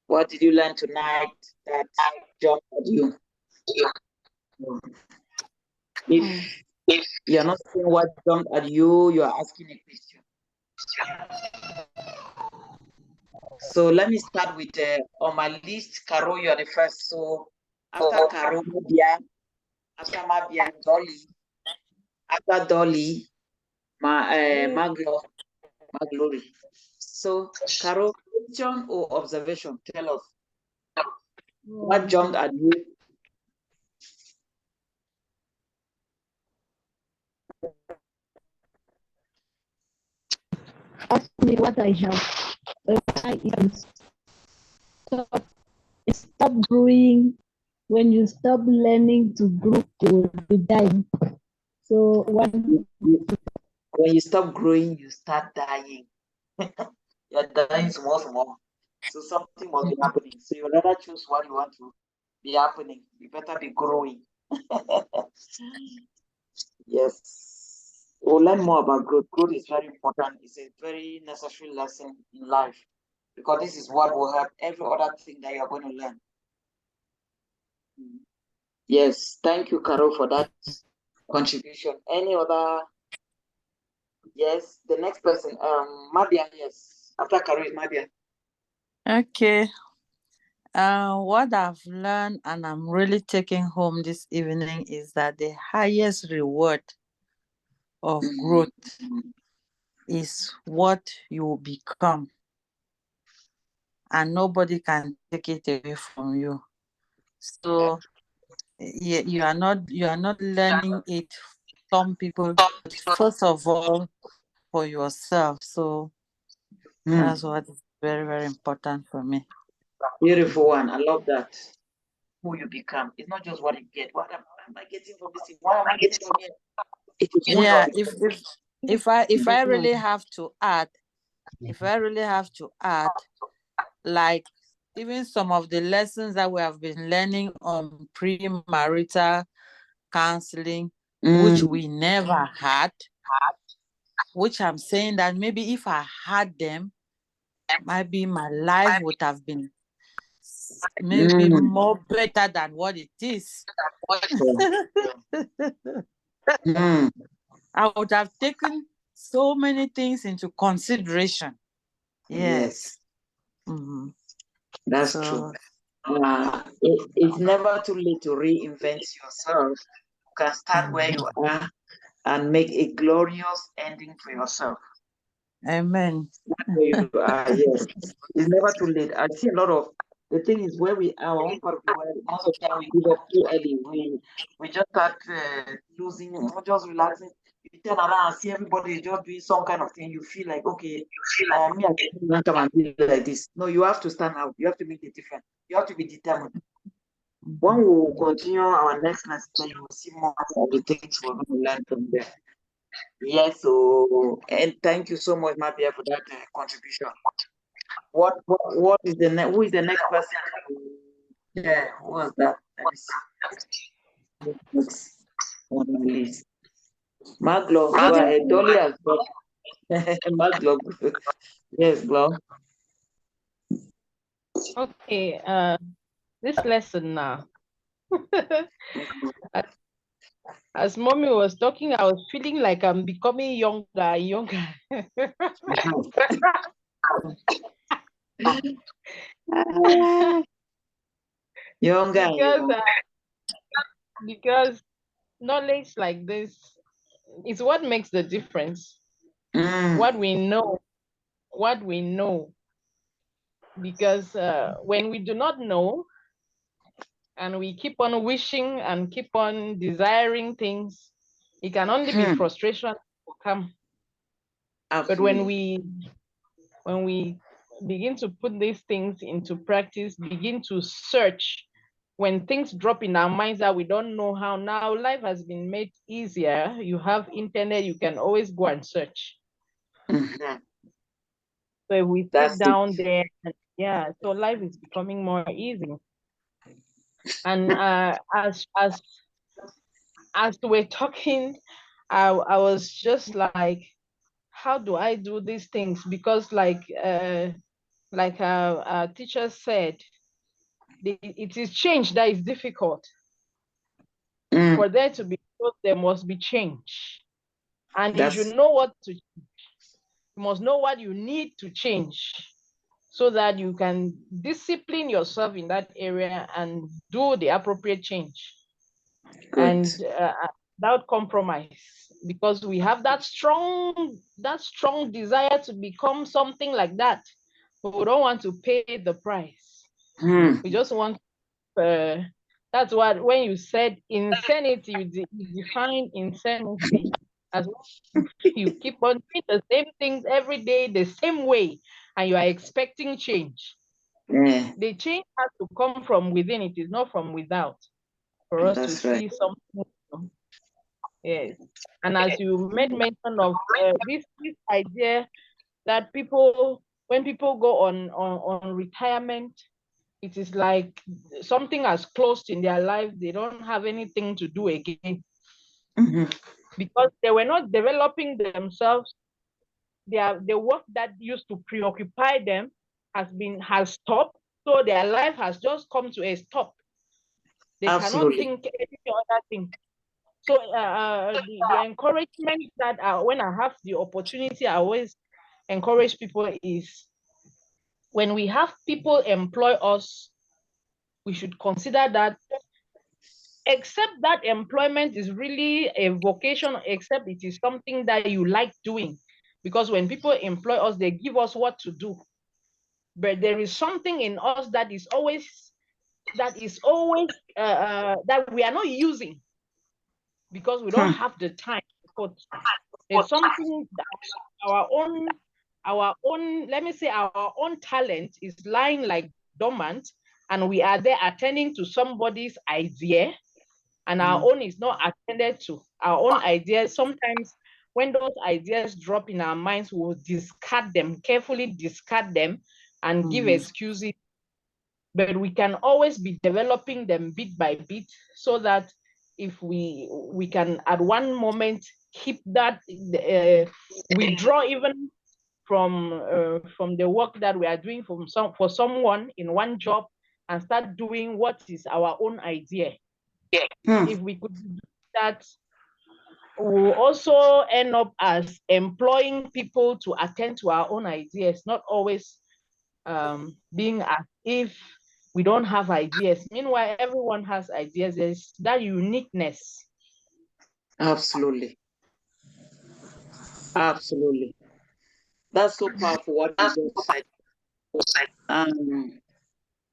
What did you learn tonight that jumped at you? If you're not saying what jumped at you, you're asking a question. So let me start with on my list, Caro, you're the first. So after Caro, Mabia, after Mabia, Dolly, after Dolly, my Glory. So, Carol, question or observation? Tell us. What jumped at you? Ask me what I have. I stop growing. When you stop learning to grow, you will die. So when you stop growing, you start dying. You're dying small. So something must be happening. So you rather choose what you want to be happening. You better be growing. Yes. We'll learn more about growth. Growth is very important. It's a very necessary lesson in life because this is what will help every other thing that you're going to learn. Yes. Thank you, Carol, for that contribution. Any other? Yes. The next person, Mabia. Yes. After Carol is Mabia. Okay. What I've learned and I'm really taking home this evening is that the highest reward of growth is what you become, and nobody can take it away from you. So you are not learning it. Some people, but first of all, for yourself. So that's what is very, very important for me. Beautiful one. I love that. Who you become. It's not just what you get. What am I getting from this? Why am I getting from here? It is Yeah, if I really have to add, like even some of the lessons that we have been learning on premarital counseling, which we never had, which I'm saying that maybe if I had them, maybe my life would have been maybe more better than what it is. I would have taken so many things into consideration. Yes. That's true. It's never too late to reinvent yourself. You can start where you are and make a glorious ending for yourself. Amen. Where you are, yes. It's never too late. I see a lot of the thing is where we are, one part of the world, most of the time we give up too early. We just start losing, just relaxing. You turn around and see everybody is just doing some kind of thing. You feel like, okay, me, I can't come and be like this. No, you have to stand out. You have to make the difference. You have to be determined. When we will continue our next lesson, you will see more of the things we're going to learn from there. Yes, so and thank you so much, Mabia, for that contribution. What is the who is the next person? Yeah, who was that? Let me see. Next on my list. Maglo, go ahead. Dolly has got Maglo. Yes, Glo. Okay, this lesson now. As mommy was talking, I was feeling like I'm becoming younger and younger. Younger. Because knowledge like this is what makes the difference. What we know. Because when we do not know, and we keep on wishing and keep on desiring things, it can only be frustration will come. But when we begin to put these things into practice, begin to search, when things drop in our minds that we don't know how, now life has been made easier. You have internet, you can always go and search. So if we sit down there, so life is becoming more easy. And as we're talking, I was just like, how do I do these things? Because like our teacher said, it is change that is difficult. For there to be growth, there must be change. And you should know what to change. You must know what you need to change so that you can discipline yourself in that area and do the appropriate change. Good. And without compromise, because we have that strong desire to become something like that, but we don't want to pay the price. We just want that's what, when you said insanity, you define insanity as you keep on doing the same things every day the same way, and you are expecting change. The change has to come from within. It is not from without, for us to see something. Yes. And as you made mention of this idea that when people go on retirement, it is like something has closed in their life. They don't have anything to do again. Because they were not developing themselves. The work that used to preoccupy them has stopped. So their life has just come to a stop. They cannot think any other thing. So the encouragement that when I have the opportunity, I always encourage people is, when we have people employ us, we should consider that, except that employment is really a vocation, except it is something that you like doing. Because when people employ us, they give us what to do. But there is something in us that is always that we are not using, because we don't have the time. But there's something that our own, let me say, our own talent is lying like dormant, and we are there attending to somebody's idea, and our own is not attended to. Our own ideas, sometimes when those ideas drop in our minds, we'll discard them, carefully discard them, and give excuses. But we can always be developing them bit by bit, so that if we can at one moment keep that, withdraw even from the work that we are doing for someone in one job, and start doing what is our own idea. If we could do that, we'll also end up as employing people to attend to our own ideas, not always being as if we don't have ideas. Meanwhile, everyone has ideas. There's that uniqueness. Absolutely. Absolutely. That's so powerful what you just said.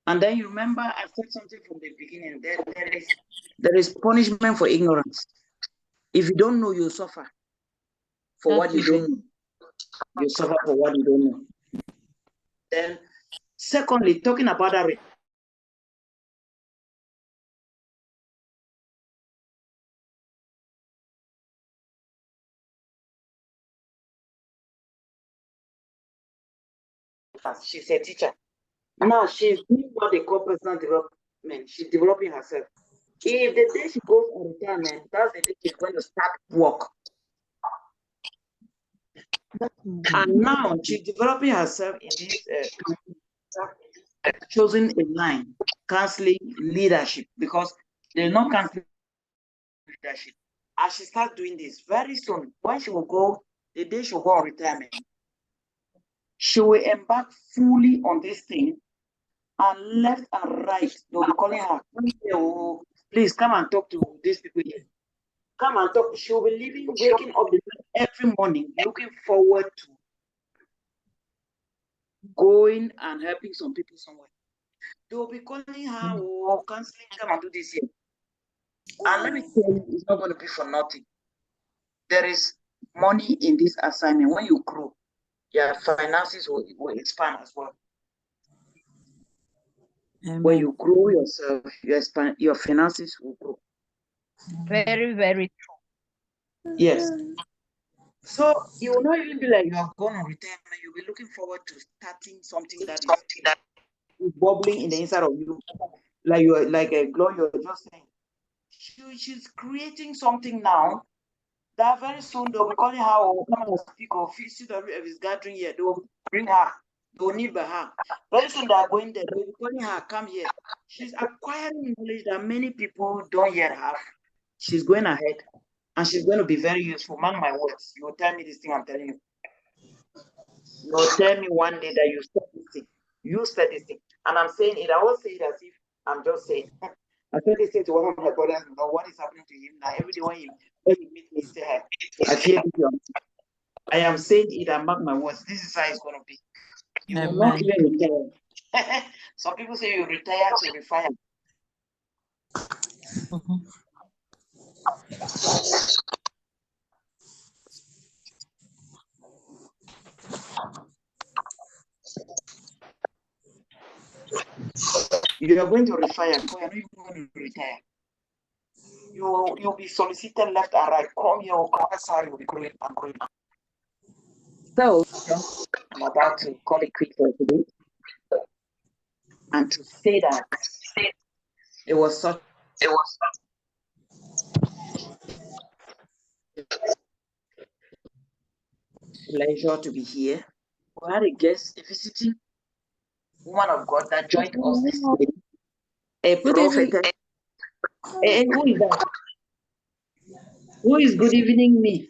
And then you remember I said something from the beginning. There is punishment for ignorance. If you don't know, you suffer for what you don't know. You suffer for what you don't know. Then, secondly, talking about that, she's a teacher. Now she's doing what they call personal development. She's developing herself. If the day she goes on retirement, that's the day she's going to start work. And now she's developing herself in this chosen a line, counseling leadership, because there's no counseling leadership. As she starts doing this, very soon, when she will go, the day she will go on retirement, she will embark fully on this thing, and left and right, they'll be calling her, please come and talk to these people here. Come and talk. She'll be living, waking up every morning, looking forward to going and helping some people somewhere. They'll be calling her, counseling, come and do this here. And let me tell you, it's not going to be for nothing. There is money in this assignment. When you grow, your finances will expand as well. Amen. When you grow yourself, your finances will grow. Very, very true. Yes. So you will not even be like you have gone on retirement. You'll be looking forward to starting something that is bubbling in the inside of you, like you're like a glow. You're just saying she's creating something now that very soon they'll be calling her or come and speak or CWF is gathering here. They'll bring her. They'll need by her. Very soon they're going there. They'll be calling her, come here. She's acquiring knowledge that many people don't yet have. She's going ahead. And she's going to be very useful. Mark my words. You will tell me this thing I'm telling you. You will tell me one day that you said this thing. You said this thing. And I'm saying it. I won't say it as if I'm just saying. I actually said to one of my brothers, you know, what is happening to him now? Every day when you meet me, say hi. I feel I am saying it and mark my words. This is how it's going to be. You will not even retire. Some people say you retire to refire. You are going to refire before you're not even going to retire. You'll be solicited left and right. Come here, salary will be growing and growing. So I'm about to call it quits for today. And to say that it was pleasure to be here. We had a guest, a visiting woman of God that joined us this day. A prophet. Hey, who is that? Who is good evening me?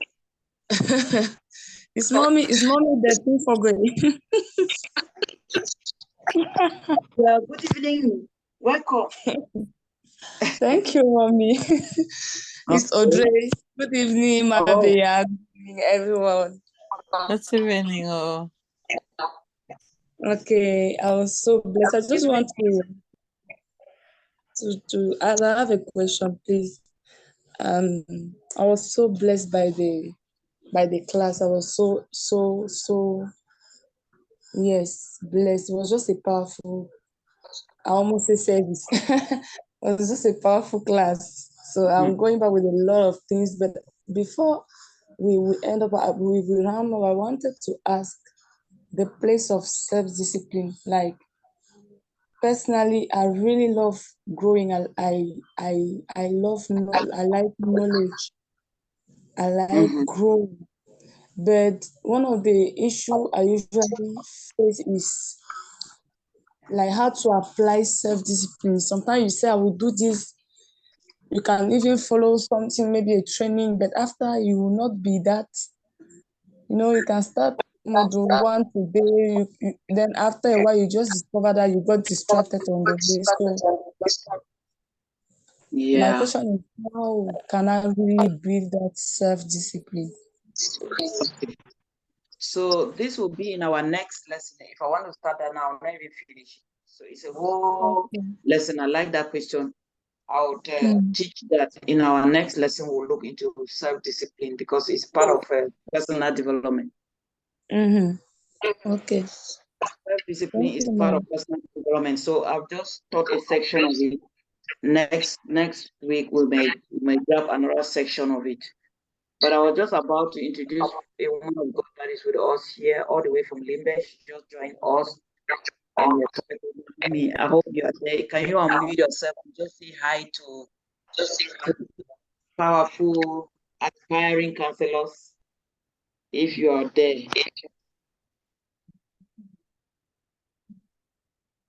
It's mommy the thing for Granny. Well, good evening. Welcome. Thank you, mommy. It's Audrey. Good evening, my baby. Good evening, everyone. Good evening. Oh. Okay, I was so blessed. I just want to I have a question, please. I was so blessed by the class. I was so yes, blessed. It was just a powerful, I almost say service. It was just a powerful class. So I'm going back with a lot of things, but before we end up, we will round up, I wanted to ask the place of self-discipline. Like, personally, I really love growing. I love, I like knowledge. I like growing. But one of the issues I usually face is like how to apply self-discipline. Sometimes you say, I will do this. You can even follow something, maybe a training, but after you will not be that, you can start module 1 today, then after a while, you just discover that you got distracted on the way. So my question is, how can I really build that self-discipline? Okay. So this will be in our next lesson. If I want to start that now, maybe finish. So it's a whole lesson. I like that question. I would teach that in our next lesson. We'll look into self-discipline because it's part of personal development. Okay. Self-discipline is part of personal development. So I've just taught a section of it. Next week we may grab another section of it. But I was just about to introduce a woman of God that is with us here, all the way from Limbe. She just joined us. And I hope you are there. Can you unmute yourself and just say hi to powerful, aspiring counselors if you are there?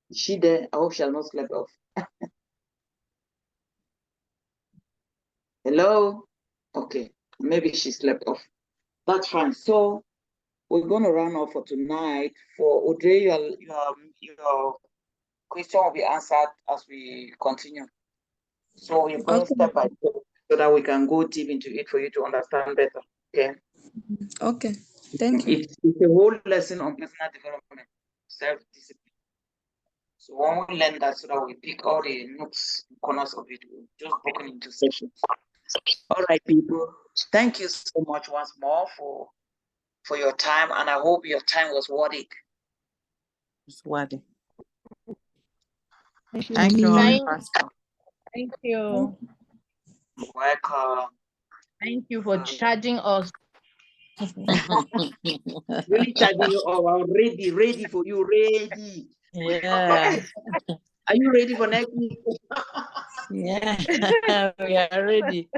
Is she there? I hope she has not slept off. Hello? Okay, maybe she slept off. That's fine. So we're going to run off for tonight. For Audrey, your question will be answered as we continue. So we're going step by step so that we can go deep into it for you to understand better. Okay? Okay. Thank you. It's a whole lesson on personal development, self-discipline. So when we learn that, so that we pick all the nooks, corners of it, we'll just broken into sections. All right, people. Thank you so much once more for your time, and I hope your time was worth it. It's worth it. Thank you. Thank you, Pastor. Thank you. Welcome. Thank you for charging us. Really charging you all. I'm ready for you. Ready. Yeah. Are you ready for next week? Yeah, we are ready.